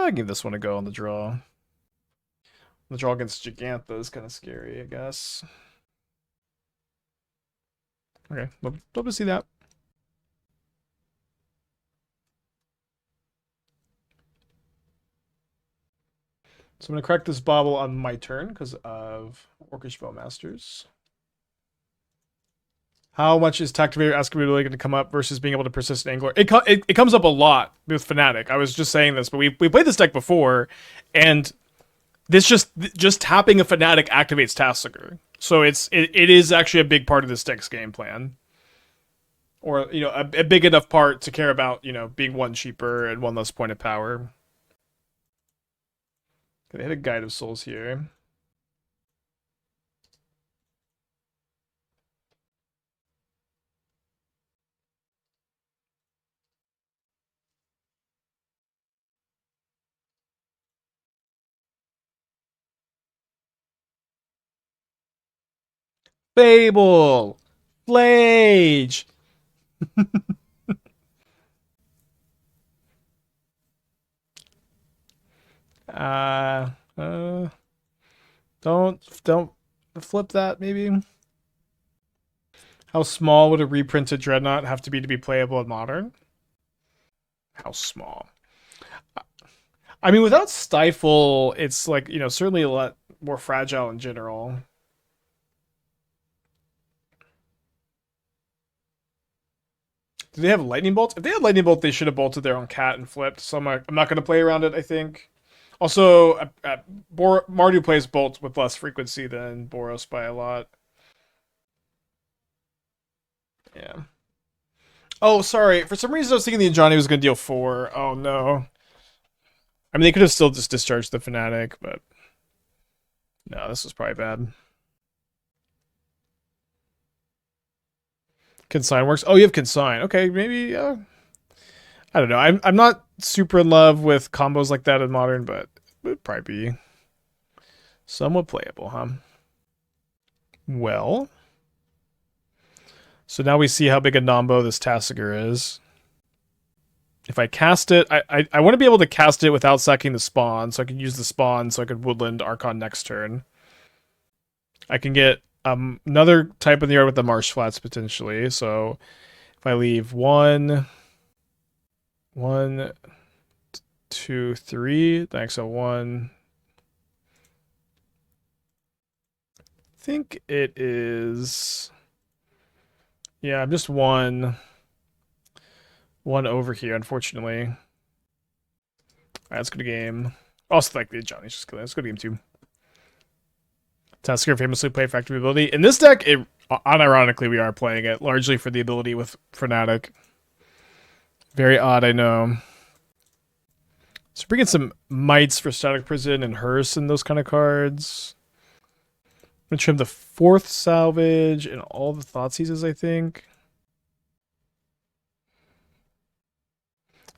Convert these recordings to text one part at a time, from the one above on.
I give this one a go on the draw. The draw against Gigantha is kind of scary, I guess. Okay, love to see that. So I'm going to crack this Bauble on my turn because of Orcish Bowmasters. How much is Tactivator Excavator going to come up versus being able to persist in Angler? It comes up a lot with Fanatic. I was just saying this, but we played this deck before, and this just tapping a Fanatic activates Tasigur. So it is actually a big part of this deck's game plan. Or, you know, a big enough part to care about, you know, being one cheaper and one less point of power. They hit a Guide of Souls here. Bauble! Flage! Don't flip that, maybe. How small would a reprinted Dreadnought have to be playable in Modern? How small? I mean, without Stifle, it's like, you know, certainly a lot more fragile in general. Do they have Lightning Bolt? If they had Lightning Bolt, they should have bolted their own cat and flipped. So I'm not going to play around it, I think. Also, Mardu plays Bolt with less frequency than Boros by a lot. Yeah. Oh, sorry. For some reason, I was thinking the Ajani was going to deal 4. Oh, no. I mean, they could have still just discharged the Fanatic, but... No, this was probably bad. Consign works. Oh, you have Consign. Okay, maybe. I don't know. I'm not super in love with combos like that in Modern, but it would probably be somewhat playable, huh? Well, so now we see how big a Nombo this Tasigur is. If I cast it, I want to be able to cast it without sacking the spawn, so I can use the spawn so I could Woodland Archon next turn. I can get another type in the yard with the Marsh Flats potentially. So if I leave 1, 2, 3, thanks. So 1. I think it is. Yeah, I'm just one over here, unfortunately. All right, let's go to game. Also, like the Johnny's just killing. Let's go to game 2. Tasigur famously played Factory ability. In this deck, unironically, we are playing it largely for the ability with Fanatic. Very odd, I know. So bring in some Mites for Static Prison and Hearse and those kind of cards. I'm going to trim the 4th Salvage and all the Thoughtseizes, I think.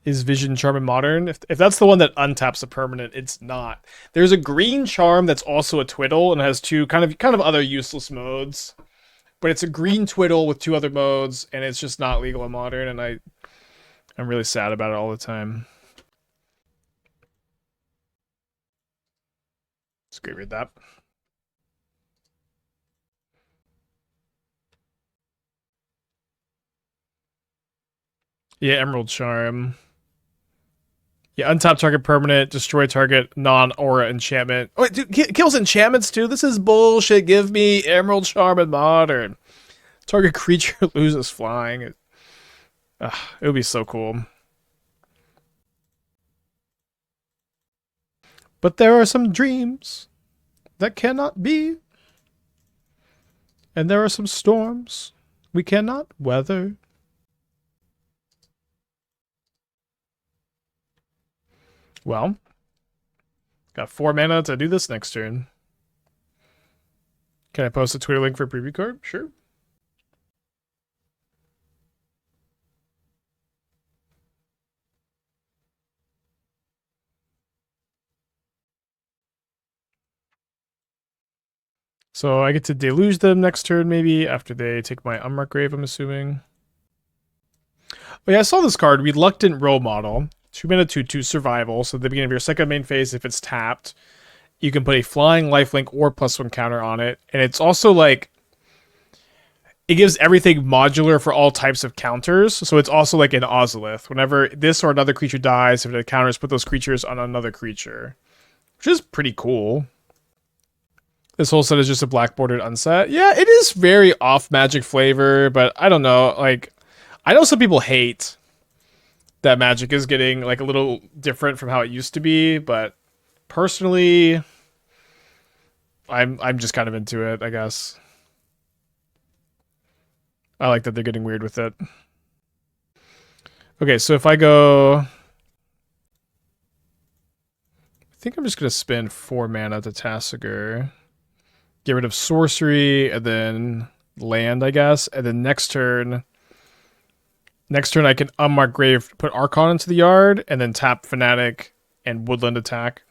Is Vision Charm in Modern? If that's the one that untaps a permanent, it's not. There's a green charm that's also a twiddle and has two kind of other useless modes. But it's a green twiddle with 2 other modes, and it's just not legal in Modern, and I'm really sad about it all the time. Let's go read that. Yeah, Emerald Charm. Yeah, untap target permanent, destroy target non-aura enchantment. Oh, wait, dude, kills enchantments too? This is bullshit. Give me Emerald Charm in Modern. Target creature loses flying. It would be so cool. But there are some dreams that cannot be. And there are some storms we cannot weather. Well, got 4 mana to do this next turn. Can I post a Twitter link for a preview card? Sure. So I get to deluge them next turn, maybe, after they take my Unmarked Grave, I'm assuming. Oh yeah, I saw this card, Reluctant Role Model. 2 mana 2/2 survival. So at the beginning of your second main phase, if it's tapped, you can put a flying lifelink or +1 counter on it. And it's also like, it gives everything modular for all types of counters. So it's also like an Ozolith. Whenever this or another creature dies, if it counters, put those creatures on another creature. Which is pretty cool. This whole set is just a black bordered unset. Yeah, it is very off Magic flavor, but I don't know. Like, I know some people hate that Magic is getting like a little different from how it used to be, but personally, I'm just kind of into it, I guess. I like that they're getting weird with it. Okay, so if I go, I think I'm just gonna spend 4 mana to Tasigur, get rid of sorcery, and then land, I guess, and then next turn I can Unmarked Grave, put Archon into the yard, and then tap Fanatic and Woodland attack.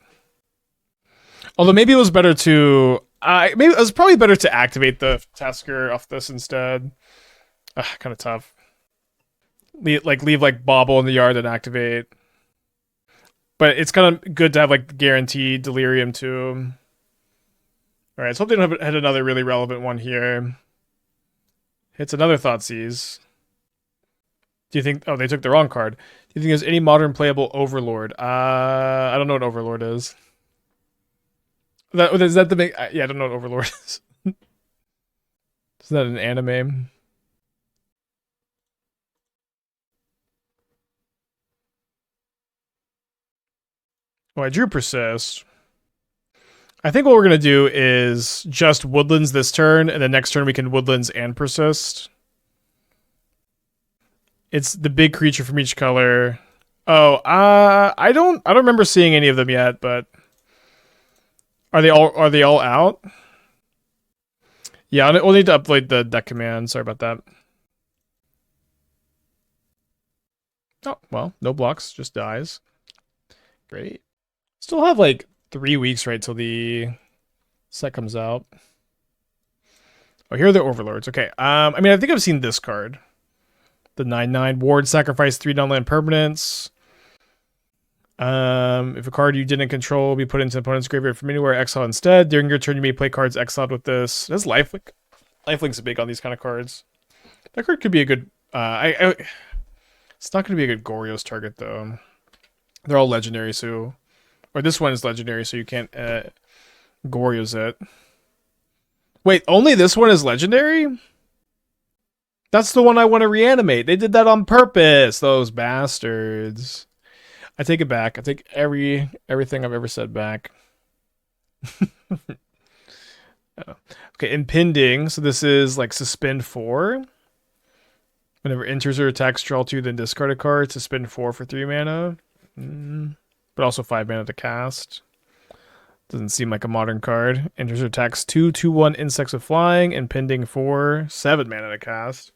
Although maybe it was better to, maybe it was probably better to activate the Tasigur off this instead. Kind of tough. Leave like Bauble in the yard and activate. But it's kind of good to have like guaranteed Delirium too. All right, so hope they don't have another really relevant one here. Hits another Thoughtseize. Do you think? Oh, they took the wrong card. Do you think there's any modern playable Overlord? I don't know what Overlord is. Is that the big? Yeah, I don't know what Overlord is. Is that an anime? Oh, I drew Persist. I think what we're gonna do is just Woodlands this turn, and then next turn we can Woodlands and Persist. It's the big creature from each color. Oh, I don't remember seeing any of them yet, but are they all out? Yeah, we'll need to upload the deck command. Sorry about that. Oh, well, no blocks, just dies. Great. Still have like 3 weeks right till the set comes out. Oh, here are the Overlords. Okay. I mean, I think I've seen this card. The 9/9 ward, sacrifice 3 non-land permanents. If a card you didn't control be put into an opponent's graveyard from anywhere, exile instead. During your turn, you may play cards exiled with this. That's lifelink. Lifelink's big on these kind of cards. That card could be a good. It's not going to be a good Goryo's target though. They're all legendary, so, or this one is legendary, so you can't Goryo's it. Wait, only this one is legendary? That's the one I want to reanimate. They did that on purpose, those bastards. I take it back. I take everything I've ever said back. Okay, impending. So this is like suspend 4. Whenever enters or attacks, draw 2, then discard a card. Suspend 4 for 3 mana. But also 5 mana to cast. Doesn't seem like a modern card. Enters or attacks 2/2/1 insects with flying. Impending 4, 7 mana to cast.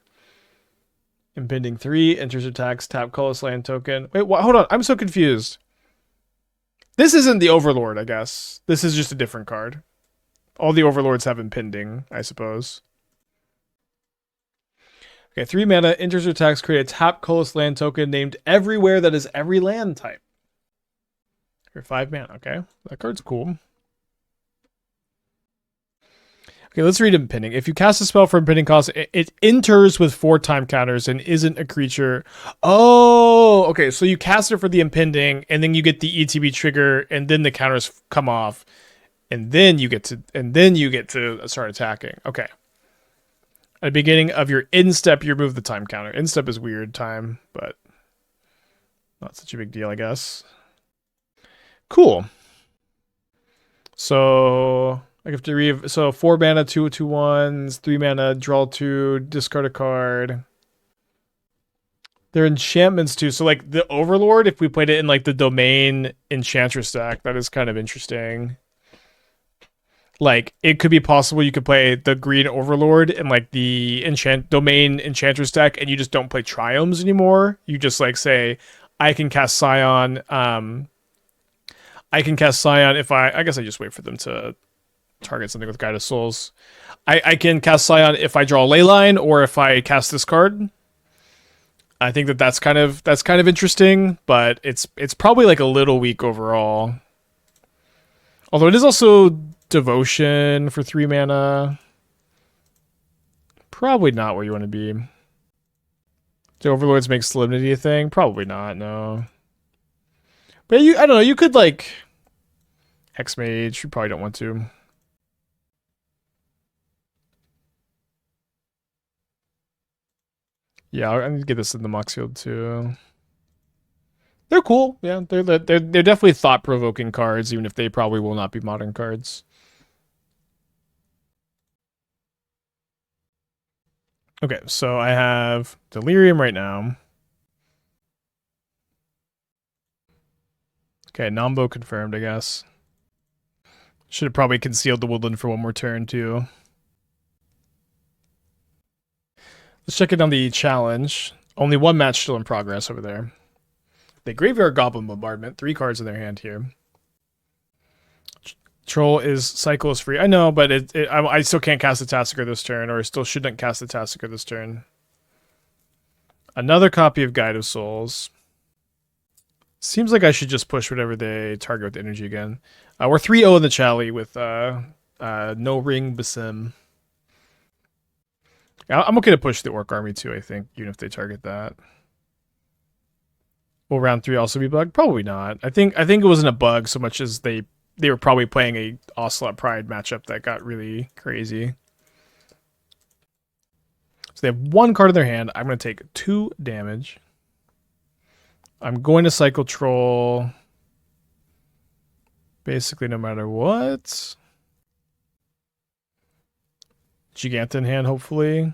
Impending 3, enters attacks, tap colorless land token. Wait, hold on, I'm so confused. This isn't the Overlord, I guess. This is just a different card. All the Overlords have impending, I suppose. Okay, 3 mana, enters attacks, create a tap colorless land token named everywhere that is every land type. For 5 mana, okay. That card's cool. Okay, let's read impending. If you cast a spell for impending cost, it enters with 4 time counters and isn't a creature. Oh, okay. So you cast it for the impending, and then you get the ETB trigger, and then the counters come off, and then you get to start attacking. Okay. At the beginning of your end step, you remove the time counter. End step is weird time, but not such a big deal, I guess. Cool. So I have to so 4 mana, 2/2/1s, 3 mana, draw 2, discard a card. They're enchantments too. So like the Overlord, if we played it in like the Domain Enchantress deck, that is kind of interesting. Like it could be possible you could play the green Overlord in like the Domain Enchantress deck, and you just don't play Triomes anymore. You just like say, I can cast Scion. I can cast Scion if I guess I just wait for them to target something with Guide of Souls. I can cast Scion if I draw a Leyline or if I cast this card. I think that's kind of interesting, but it's probably like a little weak overall. Although it is also Devotion for 3 mana. Probably not where you want to be. Do Overlords make Solemnity a thing? Probably not, no. But I don't know, you could like Hexmage, you probably don't want to. Yeah, I need to get this in the Mox Field too. They're cool, yeah. They're definitely thought-provoking cards, even if they probably will not be modern cards. Okay, so I have Delirium right now. Okay, Nombo confirmed, I guess. Should have probably concealed the Woodland for one more turn, too. Let's check in on the challenge. Only one match still in progress over there. The Graveyard Goblin Bombardment. 3 cards in their hand here. Troll is cyclist free. I know, but I still can't cast the Tasigur this turn, or still shouldn't cast the Tasigur this turn. Another copy of Guide of Souls. Seems like I should just push whatever they target with energy again. We're 3-0 in the Chally with no ring Basim. I'm okay to push the Orc Army too, I think, even if they target that. Will round 3 also be bugged? Probably not. I think it wasn't a bug so much as they were probably playing a Ocelot Pride matchup that got really crazy. So they have 1 card in their hand. I'm going to take 2 damage. I'm going to cycle Troll. Basically, no matter what. Giganta in hand, hopefully.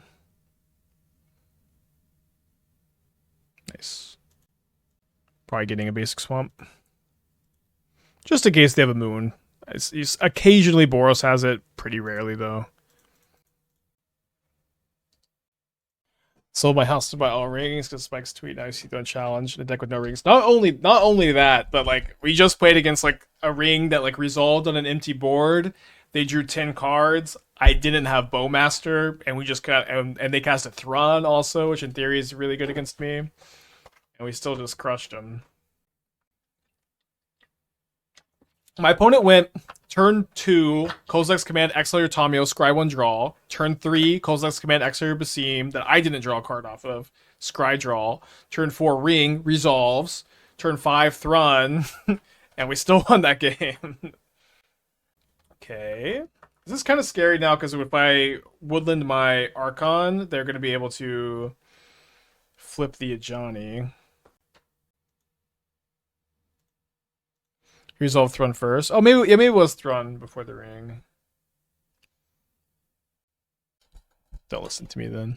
Nice. Probably getting a basic swamp. Just in case they have a moon. Occasionally Boros has it. Pretty rarely, though. Sold my house to buy all rings because Spike's tweet. Now you see the challenge in a deck with no rings. Not only that, but like we just played against like a ring that like resolved on an empty board. They drew 10 cards. I didn't have Bowmaster, and we just got and they cast a Thrawn also, which in theory is really good against me. And we still just crushed them. My opponent went turn 2, Kozilek's Command, Exile Tomio, Scry 1, draw. Turn 3, Kozilek's Command, Exile Basim, that I didn't draw a card off of. Scry, draw. Turn 4, Ring, resolves. Turn 5, Thrawn. And we still won that game. Okay. This is kind of scary now, because if I Woodland my Archon, they're going to be able to flip the Ajani. Resolve Thrawn first. Oh, maybe it was Thrawn before the ring. Don't listen to me then.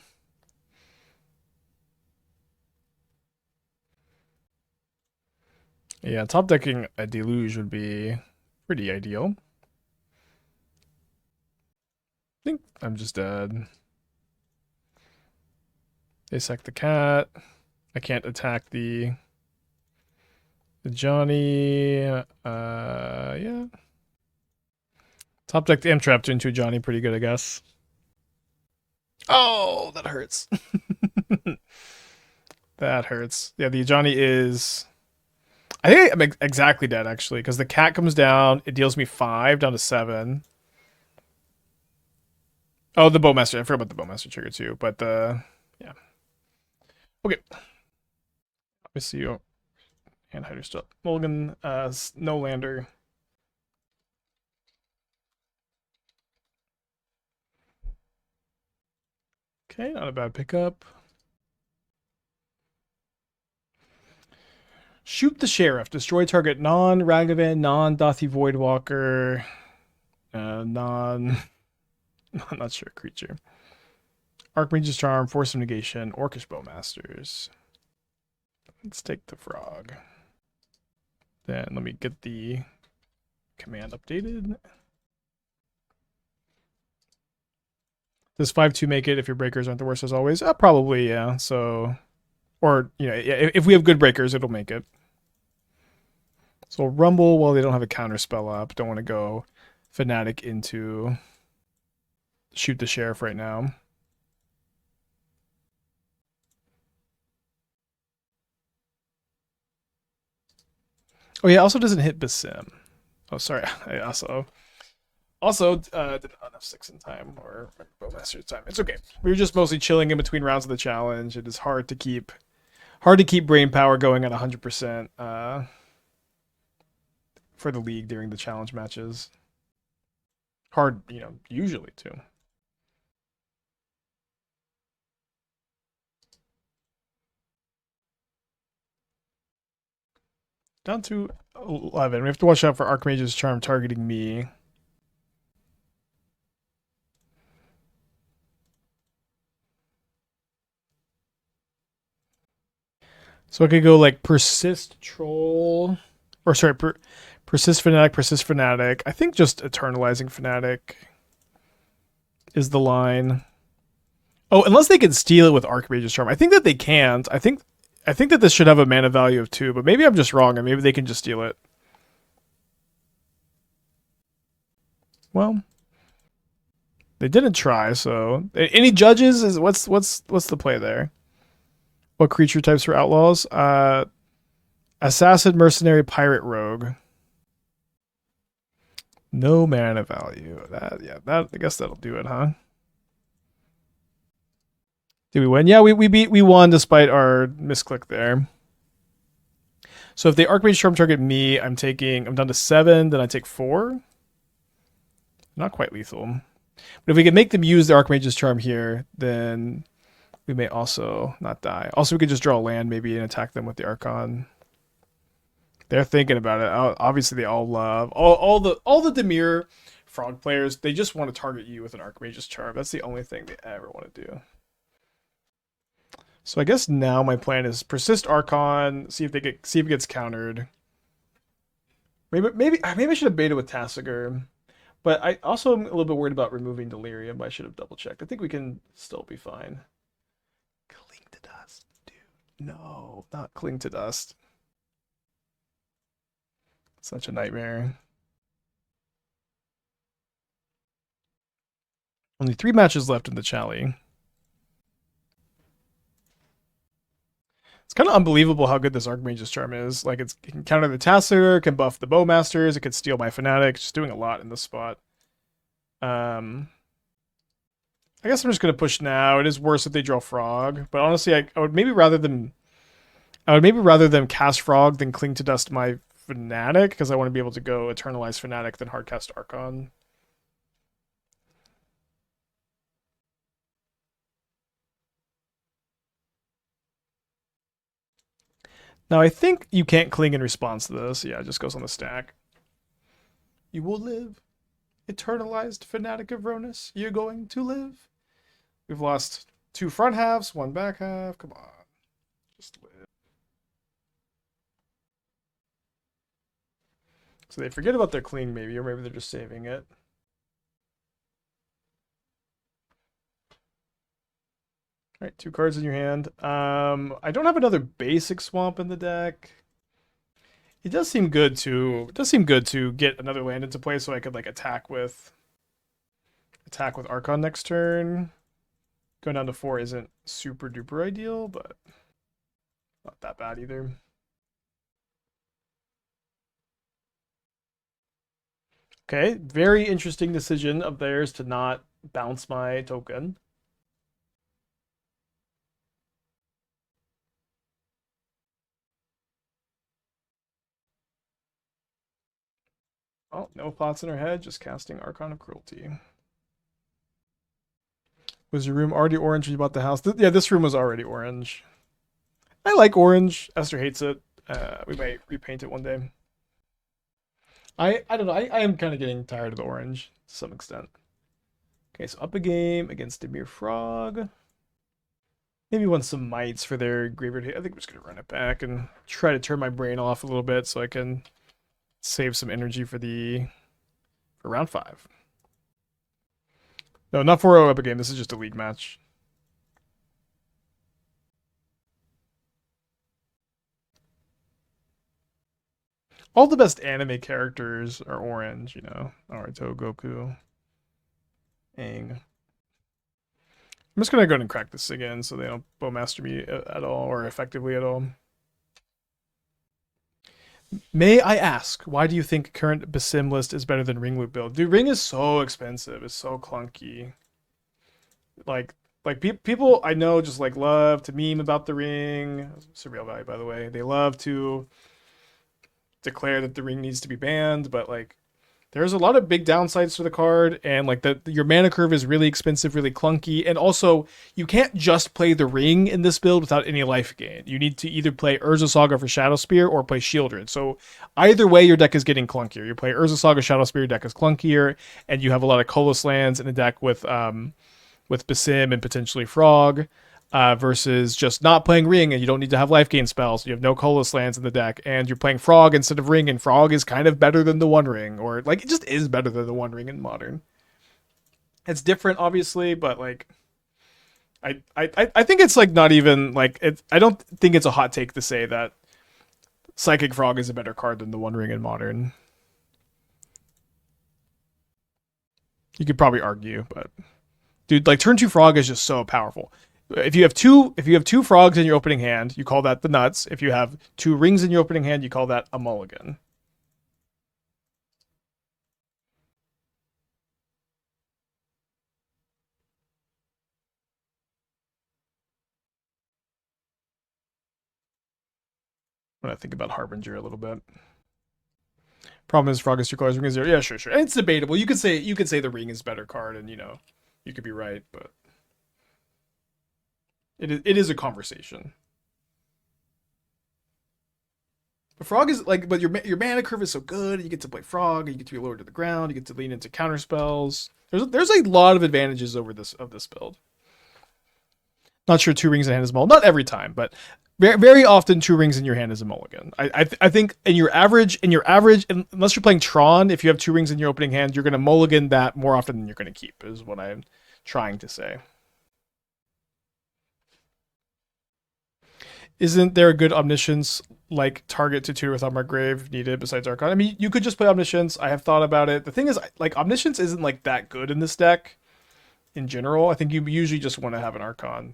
Yeah, top decking a Deluge would be pretty ideal. I think I'm just dead. They sack the cat. I can't attack the Johnny. Yeah. Top deck the M-Trap into a Johnny, pretty good, I guess. Oh, that hurts. That hurts. Yeah, the Johnny is... I think I'm exactly dead, actually, because the cat comes down, it deals me 5 down to 7. Oh, the Bowmaster. I forgot about the Bowmaster trigger, too, but yeah. Okay. Let me see you. And Hider still. Mulligan, no lander. Okay, not a bad pickup. Shoot the Sheriff. Destroy target non-Ragavan, non-Dothi Voidwalker, non... I'm not sure, creature. Archmage's Charm, Force of Negation, Orcish Bowmasters. Let's take the frog. Then let me get the command updated. Does 5-2 make it if your breakers aren't the worst as always? Probably, yeah. So, or, you know, if we have good breakers, it'll make it. So Rumble, well, they don't have a counter spell up. Don't want to go Fanatic into Shoot the Sheriff right now. Oh yeah, also doesn't hit Basim. Oh sorry, I also did not enough 6 in time or Bowmaster's time. It's okay. We were just mostly chilling in between rounds of the challenge. It is hard to keep brain power going at 100% for the league during the challenge matches. Hard, usually too. Down to 11. We have to watch out for Archmage's Charm targeting me. So I could go like Persist Troll, or sorry, Persist Fanatic. I think just Eternalizing Fanatic is the line. Oh, unless they can steal it with Archmage's Charm. I think that they can't. I think that this should have a mana value of 2, but maybe I'm just wrong, and maybe they can just steal it. Well, they didn't try, so any judges? Is what's the play there? What creature types for outlaws? Assassin, Mercenary, Pirate, Rogue. No mana value. That I guess that'll do it, huh? Did we win? Yeah, we won despite our misclick there. So if they Archmage Charm target me, I'm down to 7, then I take 4. Not quite lethal. But if we can make them use the Archmage's Charm here, then we may also not die. Also, we could just draw a land maybe and attack them with the Archon. They're thinking about it. Obviously, they all love all the Dimir Frog players. They just want to target you with an Archmage's Charm. That's the only thing they ever want to do. So I guess now my plan is persist Archon, see if it gets countered. Maybe I should have baited with Tasigur. But I also am a little bit worried about removing Delirium, but I should have double checked. I think we can still be fine. Cling to dust, dude. No, not cling to dust. Such a nightmare. Only 3 matches left in the Chally. It's kind of unbelievable how good this Archmage's Charm is. Like, it can counter the Tasigur, can buff the Bowmasters, it can steal my Fanatic. Just doing a lot in this spot. I guess I'm just gonna push now. It is worse if they draw Frog, but honestly, I would maybe rather them cast Frog than cling to dust my Fanatic, because I want to be able to go Eternalize Fanatic than hardcast Archon. Now, I think you can't cling in response to this. Yeah, it just goes on the stack. You will live. Eternalized Fanatic of Rhonas. You're going to live. We've lost 2 front halves, 1 back half. Come on. Just live. So they forget about their cling, maybe, or maybe they're just saving it. All right, 2 cards in your hand. I don't have another basic swamp in the deck. It does seem good to get another land into play so I could like attack with Archon next turn. Going down to 4 isn't super duper ideal, but not that bad either. Okay, very interesting decision of theirs to not bounce my token. Oh, no plots in her head, just casting Archon of Cruelty. Was your room already orange when you bought the house? Yeah, this room was already orange. I like orange. Esther hates it. We might repaint it one day. I don't know. I am kind of getting tired of the orange to some extent. Okay, so up a game against Dimir Frog. Maybe want some mites for their graveyard hit. I think I'm just going to run it back and try to turn my brain off a little bit so I can save some energy for round 5. No, not 4-0 up a game. This is just a league match. All the best anime characters are orange, Naruto, Goku, Aang. I'm just gonna go ahead and crack this again so they don't bowmaster me at all or effectively at all. May I ask, why do you think current Basim list is better than Ring Loop build? Dude, Ring is so expensive. It's so clunky. Like, people I know just like love to meme about the Ring. Surreal value, by the way. They love to declare that the Ring needs to be banned, but like, there's a lot of big downsides to the card, and like your mana curve is really expensive, really clunky, and also you can't just play the Ring in this build without any life gain. You need to either play Urza Saga for Shadow Spear or play Shieldred. So either way, your deck is getting clunkier. You play Urza Saga Shadow Spear, your deck is clunkier, and you have a lot of colorless lands in a deck with Basim and potentially Frog. Versus just not playing Ring and you don't need to have life gain spells. You have no colorless lands in the deck, and you're playing Frog instead of Ring, and Frog is kind of better than the One Ring, or like it just is better than the One Ring in Modern. It's different, obviously, but like I think it's like not even like it. I don't think it's a hot take to say that Psychic Frog is a better card than the One Ring in Modern. You could probably argue, but dude, like turn 2 Frog is just so powerful. If you have two frogs in your opening hand, you call that the nuts. If you have 2 rings in your opening hand, you call that a mulligan. When I think about Harbinger a little bit. Problem is Frog is 2 colors, ring is 0. Yeah, sure. And it's debatable. You could say the ring is better card, and you could be right, but it is a conversation. But Frog is like, but your mana curve is so good. You get to play Frog. You get to be lower to the ground. You get to lean into counter spells. There's a lot of advantages over this build. Not sure 2 rings in hand is mulligan. Not every time, but very, very often 2 rings in your hand is a mulligan. I think in your average, unless you're playing Tron, if you have 2 rings in your opening hand, you're going to mulligan that more often than you're going to keep. Is what I'm trying to say. Isn't there a good Omniscience like target to tutor with Unmarked Grave needed besides Archon? I mean, you could just play Omniscience. I have thought about it. The thing is, like, Omniscience isn't like that good in this deck in general. I think you usually just want to have an Archon.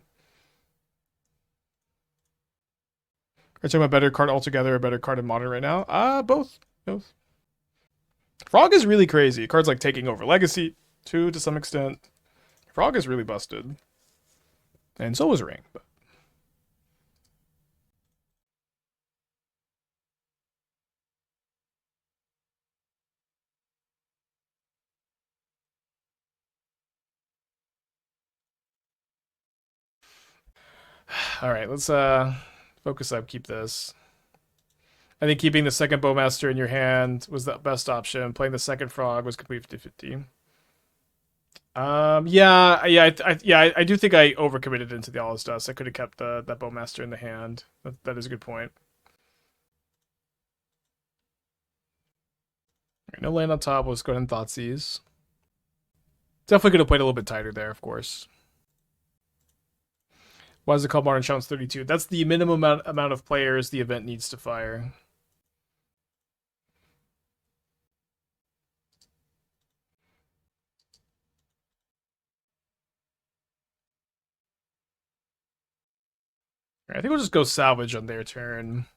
Are you talking about a better card altogether, a better card in Modern right now? Both. Both. Frog is really crazy. Cards like Taking Over Legacy, too, to some extent. Frog is really busted. And so is Ring, but. All right, let's focus up. Keep this. I think keeping the second Bowmaster in your hand was the best option. Playing the second Frog was complete 50-50. I do think I overcommitted into the All Is Dust. I could have kept that Bowmaster in the hand. That is a good point. Right, no land on top. Let's go ahead and Thoughtseize. Definitely could have played a little bit tighter there, of course. Why is it called Modern Challenge 32? That's the minimum amount of players the event needs to fire. Right, I think we'll just go Salvage on their turn.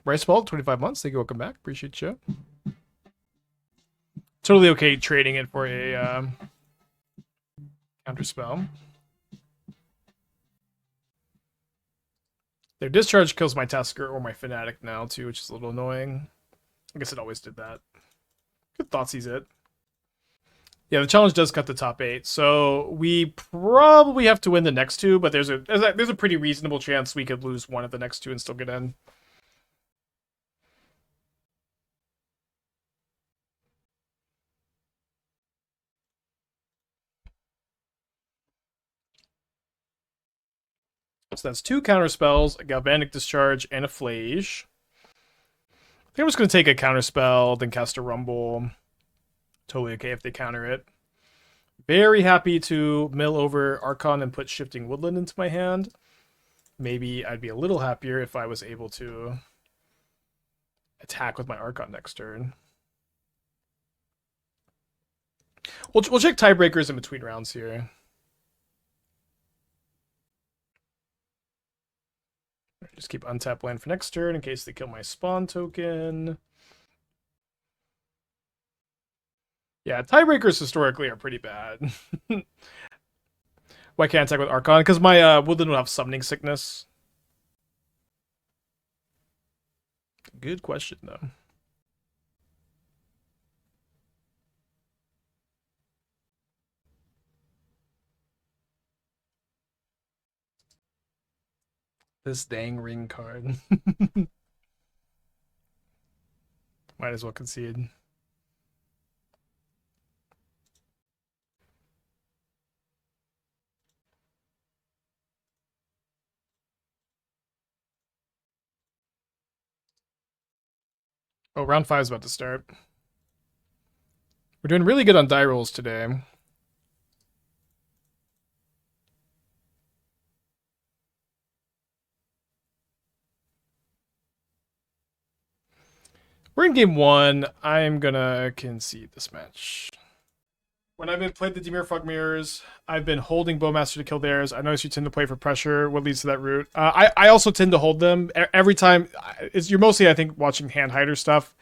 Bryce Ball, 25 months. Thank you. Welcome back. Appreciate you. Totally okay trading it for a counter spell. Their discharge kills my Tasigur or my Fanatic now too, which is a little annoying. I guess it always did that. Good Thoughtseize it. Yeah, the challenge does cut the top 8, so we probably have to win the next 2, but there's a pretty reasonable chance we could lose one of the next 2 and still get in. So that's 2 counter spells, a Galvanic Discharge, and a Flage. I think I'm just going to take a counter spell, then cast a Rumble. Totally okay if they counter it. Very happy to mill over Archon and put Shifting Woodland into my hand. Maybe I'd be a little happier if I was able to attack with my Archon next turn. We'll check tiebreakers in between rounds here. Just keep untap land for next turn in case they kill my spawn token. Yeah, tiebreakers historically are pretty bad. Why can't I attack with Archon? Because my Woodland will have Summoning Sickness. Good question, though. This dang ring card. Might as well concede. Oh, round 5 is about to start. We're doing really good on die rolls today. We're in game 1. I'm gonna concede this match. When I've been played the Dimir Fog Mirrors, I've been holding Bowmaster to kill theirs. I notice you tend to play for pressure. What leads to that route? I also tend to hold them every time. You're mostly, I think, watching hand hider stuff.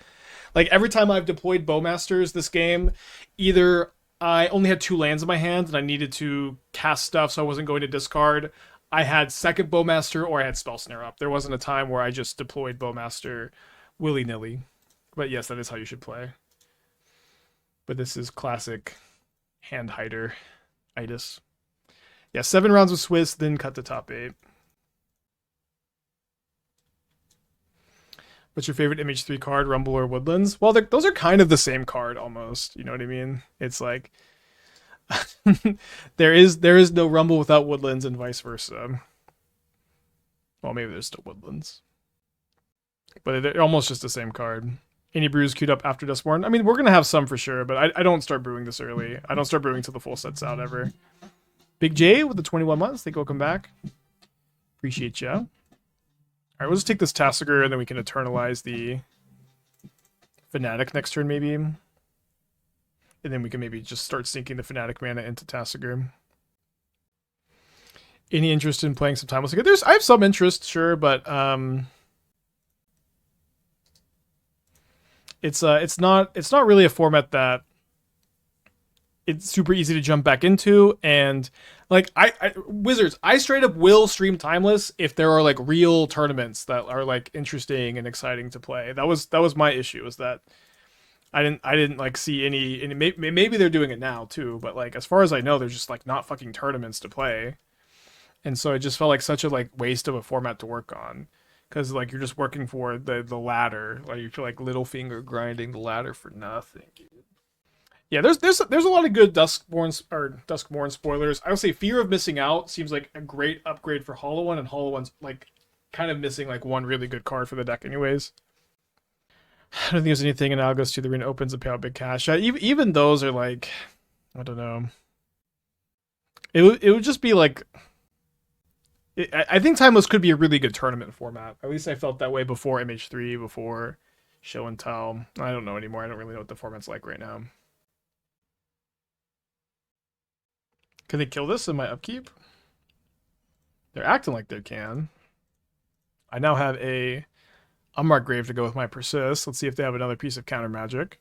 Like every time I've deployed Bowmasters this game, either I only had 2 lands in my hand and I needed to cast stuff, so I wasn't going to discard. I had second Bowmaster or I had Spell Snare up. There wasn't a time where I just deployed Bowmaster willy-nilly. But yes, that is how you should play. But this is classic hand hider itis. Yeah, 7 rounds with Swiss, then cut to top 8. What's your favorite MH3 card, Rumble or Woodlands? Well, those are kind of the same card almost. You know what I mean? It's like there is no Rumble without Woodlands and vice versa. Well, maybe there's still Woodlands, but they're almost just the same card. Any brews queued up after Duskborn? I mean, we're gonna have some for sure, but I don't start brewing this early. I don't start brewing till the full set's out ever. Big J with the 21 months. Think welcome back. Appreciate ya. All right, we'll just take this Tasigur and then we can eternalize the Fanatic next turn maybe, and then we can maybe just start sinking the Fanatic mana into Tasigur. Any interest in playing some Timeless again? I have some interest, sure, but it's not really a format that it's super easy to jump back into. And like Wizards, I straight up will stream Timeless if there are like real tournaments that are like interesting and exciting to play. That was my issue, is that I didn't like see any, and maybe they're doing it now too, but like as far as I know, there's just like not fucking tournaments to play. And so it just felt like such a like waste of a format to work on, because like you're just working for the ladder. Like you feel like Littlefinger grinding the ladder for nothing. Yeah, there's a lot of good Duskborn spoilers. I would say Fear of Missing Out seems like a great upgrade for Hollow One, and Hollow One's like kind of missing like one really good card for the deck anyways. I don't think there's anything analogous to the Arena Opens and pay out big cash. Even those are like, I don't know. It would just be like, I think Timeless could be a really good tournament format. At least I felt that way before MH3, before Show and Tell. I don't know anymore. I don't really know what the format's like right now. Can they kill this in my upkeep? They're acting like they can. I now have a Unmarked Grave to go with my Persist. Let's see if they have another piece of counter magic.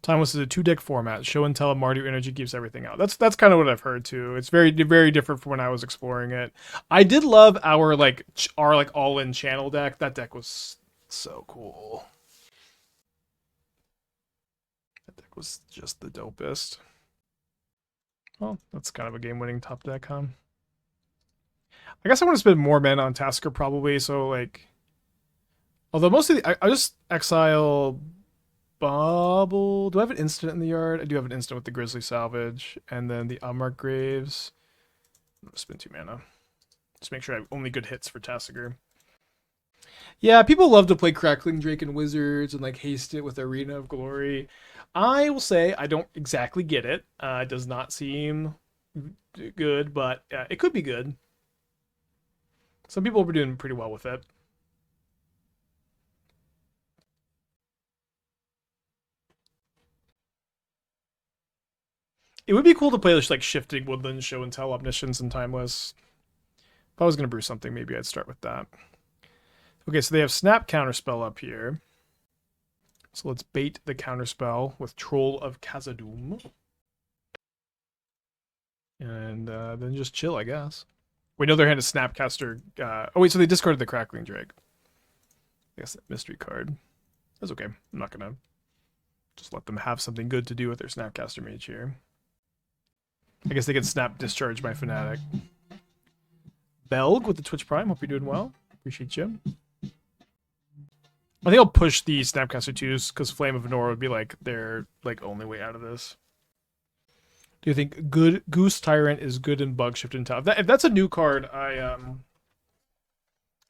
Timeless is a 2-deck format. Show and Tell, Mardu Energy keeps everything out. That's kind of what I've heard too. It's very different from when I was exploring it. I did love our all-in channel deck. That deck was so cool. That deck was just the dopest. Well, that's kind of a game-winning top deck, huh? I guess I want to spend more mana on Tasigur probably. So like, although mostly I just exile Bauble. Do I have an instant in the yard? I do have an instant with the Grizzly Salvage. And then the Unmarked Graves. I'm going to spend 2 mana. Just make sure I have only good hits for Tasigur. Yeah, people love to play Crackling Drake and Wizards and like haste it with Arena of Glory. I will say I don't exactly get it. It does not seem good, but it could be good. Some people were doing pretty well with it. It would be cool to play just like Shifting Woodland, Show and Tell, Omniscience, and Timeless. If I was going to brew something, maybe I'd start with that. Okay, so they have Snap Counterspell up here. So let's bait the Counterspell with Troll of Khazad-dm. And then just chill, I guess. We know their hand is Snapcaster. Oh, wait, so they discarded the Crackling Drake. I guess that mystery card. That's okay. I'm not going to just let them have something good to do with their Snapcaster Mage here. I guess they can Snap Discharge my Fanatic. Belg with the Twitch Prime. Hope you're doing well. Appreciate you. I think I'll push the Snapcaster 2s because Flame of Nora would be like their only way out of this. Do you think good Goose Tyrant is good in Bug Shift and Top? If that's a new card, I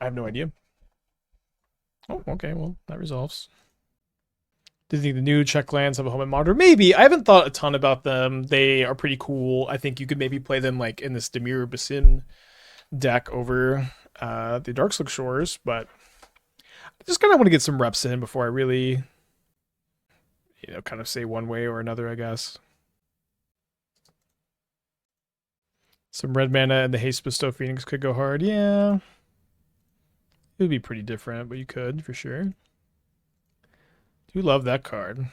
have no idea. Oh, okay, well, that resolves. Do you think the new check lands have a home in Modern? Maybe. I haven't thought a ton about them. They are pretty cool. I think you could maybe play them like in this Demir Basin deck over the Darkslook Shores, but I just kind of want to get some reps in before I really, kind of say one way or another, I guess. Some red mana and the Haste Bestow Phoenix could go hard. Yeah. It would be pretty different, but you could, for sure. Do love that card.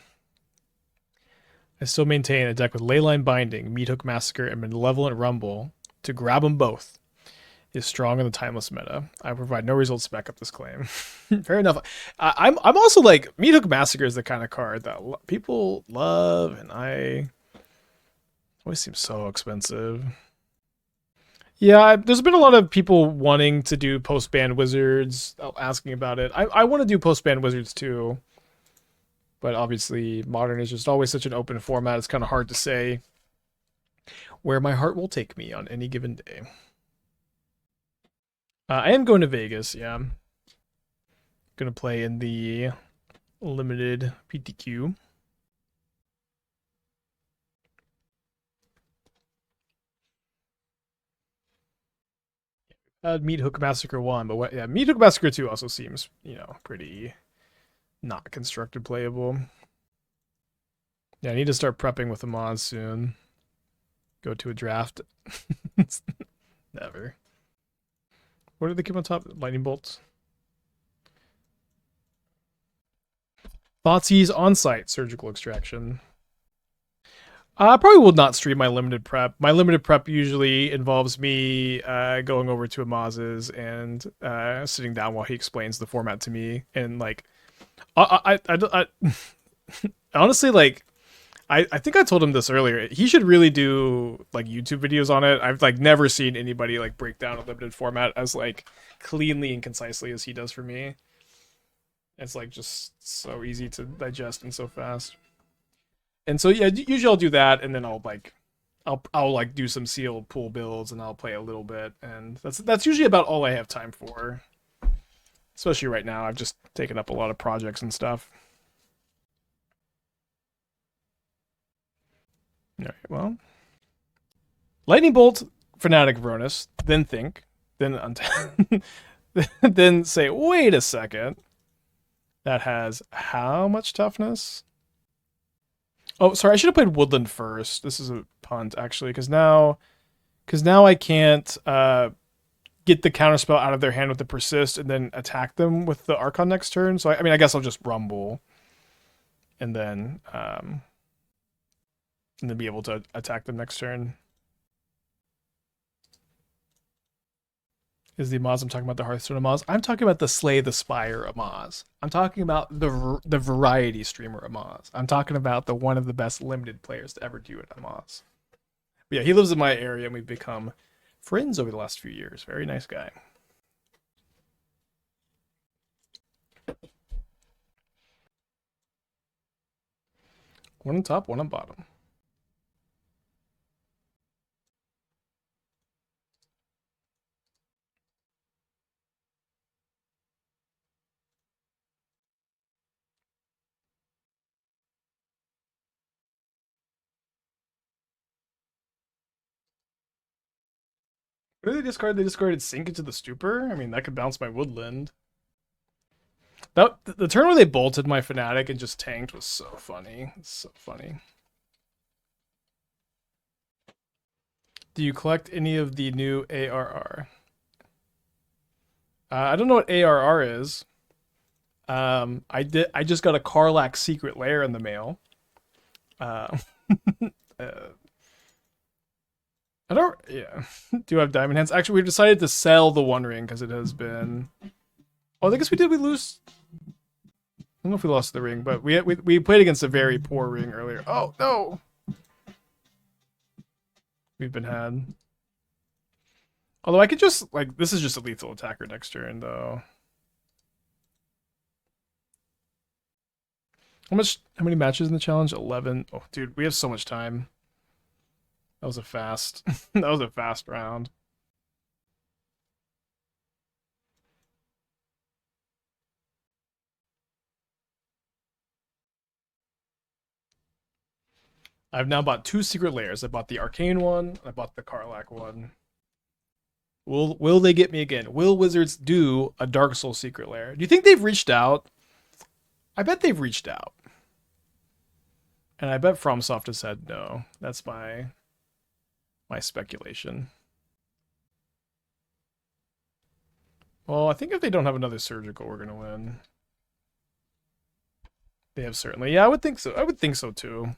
I still maintain a deck with Leyline Binding, Meathook Massacre, and Malevolent Rumble to grab them both is strong in the Timeless meta. I provide no results to back up this claim. Fair enough. I'm also like, Meathook Massacre is the kind of card that people love, and always seems so expensive. Yeah, there's been a lot of people wanting to do post-ban Wizards, asking about it. I want to do post-ban Wizards too. But obviously, Modern is just always such an open format. It's kind of hard to say where my heart will take me on any given day. I am going to Vegas, yeah. I'm going to play in the limited PTQ. Meathook Massacre 1, but yeah, Meathook Massacre 2 also seems, pretty not constructed playable. Yeah, I need to start prepping with the mods soon. Go to a draft. Never. What did they keep on top? Lightning bolts. Thoughtseize on-site surgical extraction. I probably will not stream my limited prep. My limited prep usually involves me going over to Amaz's and sitting down while he explains the format to me. And I honestly, I think I told him this earlier. He should really do YouTube videos on it. I've never seen anybody break down a limited format as cleanly and concisely as he does for me. It's just so easy to digest and so fast. And so yeah, usually I'll do that, and then I'll do some sealed pool builds, and I'll play a little bit, and that's usually about all I have time for. Especially right now, I've just taken up a lot of projects and stuff. All right, well, Lightning Bolt, Fanatic of Rhonas, then think, then then say, wait a second, that has how much toughness? Oh, sorry, I should have played Woodland first. This is a punt, actually, because now I can't get the counterspell out of their hand with the Persist and then attack them with the Archon next turn. So, I guess I'll just Rumble and then be able to attack them next turn. Is the Amaz I'm talking about the Hearthstone Amaz? I'm talking about the Slay the Spire Amaz. I'm talking about the variety streamer Amaz. I'm talking about the one of the best limited players to ever do it, Amaz. But yeah, he lives in my area, and we've become friends over the last few years. Very nice guy. One on top, one on bottom. What did they discard? They discarded Sink into the Stupor? I mean, that could bounce my Woodland. The turn where they bolted my Fanatic and just tanked was so funny. It's so funny. Do you collect any of the new ARR? I don't know what ARR is. I just got a Karlach secret lair in the mail. Uh, I don't. Yeah. Do you have diamond hands? Actually, we've decided to sell the One Ring because it has been. Oh, I guess we did. We lose. I don't know if we lost the ring, but we played against a very poor ring earlier. Oh no. We've been had. Although I could just like this is just a lethal attacker next turn though. How many matches in the challenge? 11. Oh dude, we have so much time. That was a fast that was a fast round. I've now bought 2 secret layers. I bought the arcane one, I bought the Karlach one. Will they get me again? Will Wizards do a Dark Soul secret lair? Do you think they've reached out? I bet they've reached out. And I bet FromSoft has said no. That's my speculation. Well, I think if they don't have another surgical, we're gonna win. They have certainly. Yeah, I would think so. I would think so too.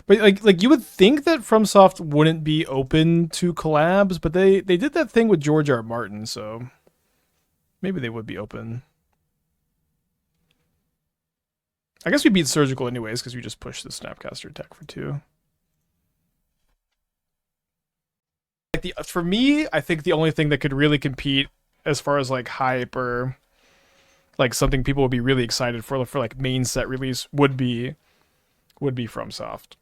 But like you would think that FromSoft wouldn't be open to collabs, but they did that thing with George R. R. Martin, so maybe they would be open. I guess we beat Surgical anyways because we just pushed the Snapcaster tech for 2. Like for me, I think the only thing that could really compete as far as like hype or like something people would be really excited for like main set release would be FromSoft.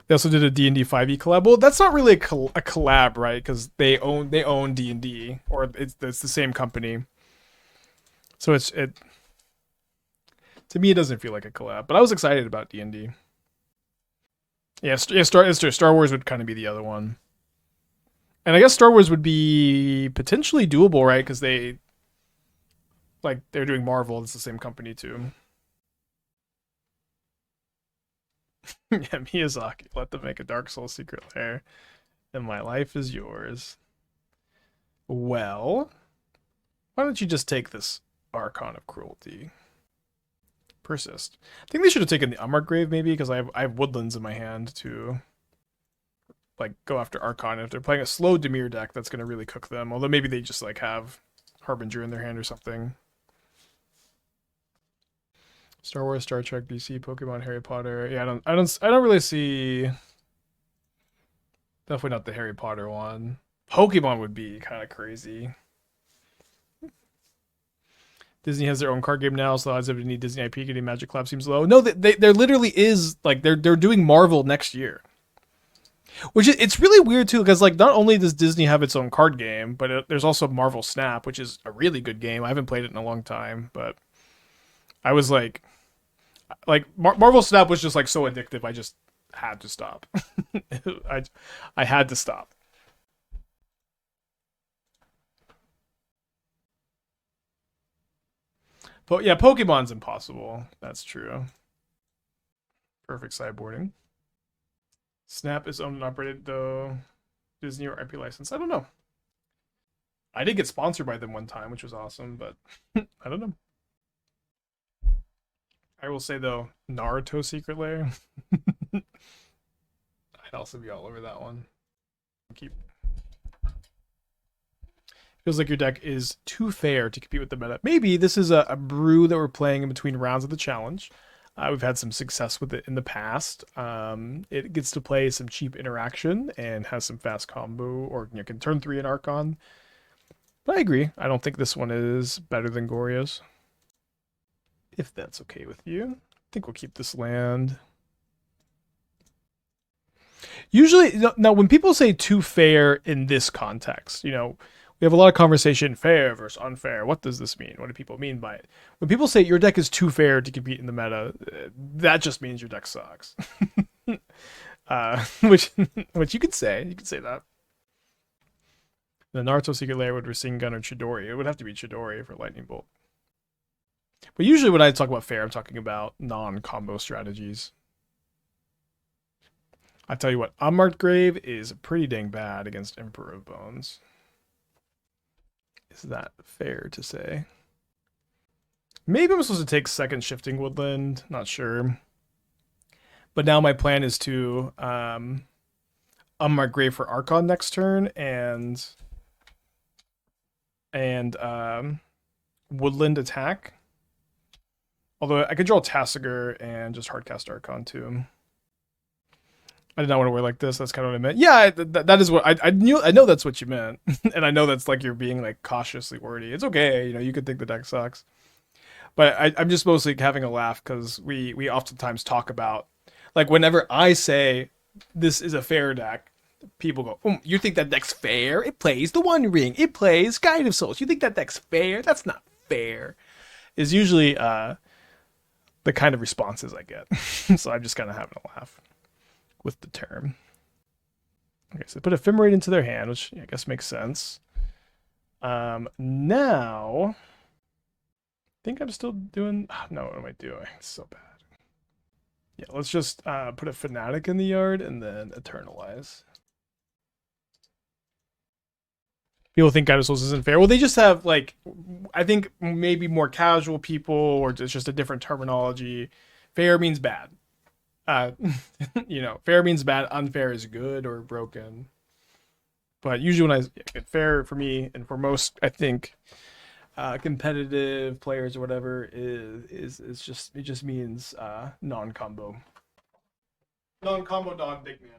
They also did a D&D 5e collab. Well, that's not really a collab, right? Because they own D&D, or it's the same company. So it to me it doesn't feel like a collab. But I was excited about D&D. Yeah, Star Wars would kind of be the other one. And I guess Star Wars would be potentially doable, right? Because they're doing Marvel. It's the same company too. Yeah, Miyazaki, let them make a Dark Souls secret lair, and my life is yours. Well, why don't you just take this Archon of Cruelty? Persist. I think they should have taken the Unmarked Grave maybe, because I have Woodlands in my hand to like go after Archon. If they're playing a slow Dimir deck, that's gonna really cook them. Although maybe they just like have Harbinger in their hand or something. Star Wars, Star Trek, DC, Pokemon, Harry Potter. Yeah, I don't really see. Definitely not the Harry Potter one. Pokemon would be kind of crazy. Disney has their own card game now, so the odds of any Disney IP getting Magic Club seems low. No, there literally is like they're doing Marvel next year, which it's really weird too because like not only does Disney have its own card game, but there's also Marvel Snap, which is a really good game. I haven't played it in a long time, but I was like Marvel Snap was just like so addictive. I just had to stop. I had to stop. But yeah, Pokemon's impossible. That's true. Perfect sideboarding. Snap is owned and operated though. Disney or IP license. I don't know. I did get sponsored by them one time, which was awesome, but I don't know. I will say though, Naruto secret lair. I'd also be all over that one. Feels like your deck is too fair to compete with the meta. Maybe this is a brew that we're playing in between rounds of the challenge. We've had some success with it in the past. It gets to play some cheap interaction and has some fast combo, or you can turn 3 in Archon. But I agree. I don't think this one is better than Gorya's. If that's okay with you. I think we'll keep this land. Usually, now when people say too fair in this context, we have a lot of conversation, fair versus unfair. What does this mean? What do people mean by it? When people say your deck is too fair to compete in the meta, that just means your deck sucks. Which you could say. You could say that. The Naruto Secret Lair would Rasengan or Chidori. It would have to be Chidori for Lightning Bolt. But usually when I talk about fair, I'm talking about non-combo strategies. I tell you what, Unmarked Grave is pretty dang bad against Emperor of Bones. Is that fair to say? Maybe I'm supposed to take second Shifting Woodland. Not sure. But now my plan is to Unmarked Grave for Archon next turn and Woodland attack. Although I could draw Tasigur and just hardcast Archon too. I did not want to wear like this. That's kind of what I meant. Yeah, that is what I knew. I know that's what you meant, and I know that's like you're being like cautiously wordy. It's okay, you know. You could think the deck sucks, but I'm just mostly having a laugh because we oftentimes talk about like whenever I say this is a fair deck, people go, "You think that deck's fair? It plays the One Ring. It plays Guide of Souls. You think that deck's fair? That's not fair." Is usually the kind of responses I get. So I'm just kind of having a laugh with the term. Okay, so put Ephemerate into their hand, which I guess makes sense. Now, I think I'm still doing... no, what am I doing? It's so bad. Yeah, let's just put a Fanatic in the yard and then Eternalize. People think Guide of Souls isn't fair. Well, they just have, like, I think maybe more casual people, or it's just a different terminology. Fair means bad. You know, fair means bad, unfair is good or broken. But usually when I fair for me and for most, I think, competitive players or whatever is just, it just means non-combo. Non-combo, non-big mana.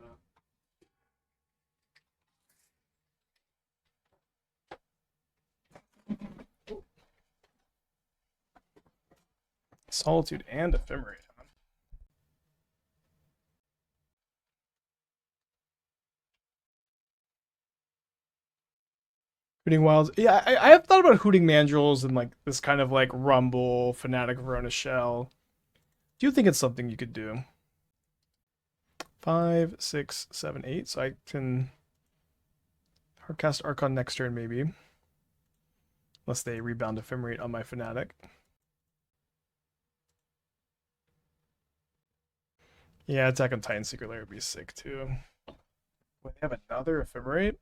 Solitude and Ephemerate. Hooting Wilds. Yeah, I have thought about Hooting Mandrills and like this kind of like Rumble, Fanatic of Rhonas shell. Do you think it's something you could do? 5, 6, 7, 8. So I can hardcast Archon next turn maybe. Unless they rebound Ephemerate on my Fanatic. Yeah, Attack on Titan Secret Lair would be sick too. Wait, they have another Ephemerate?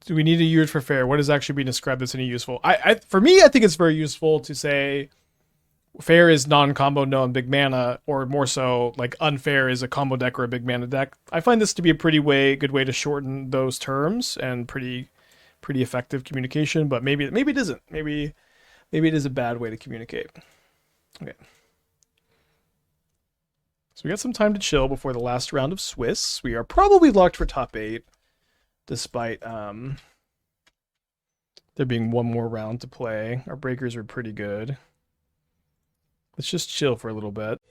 Do we need to use for fair? What is actually being described as any useful? For me, I think it's very useful to say fair is non-combo, no, and big mana, or more so, like unfair is a combo deck or a big mana deck. I find this to be a pretty good way to shorten those terms and pretty effective communication. But maybe it isn't. Maybe it is a bad way to communicate. Okay. So we got some time to chill before the last round of Swiss. We are probably locked for top 8. Despite there being one more round to play. Our breakers are pretty good. Let's just chill for a little bit.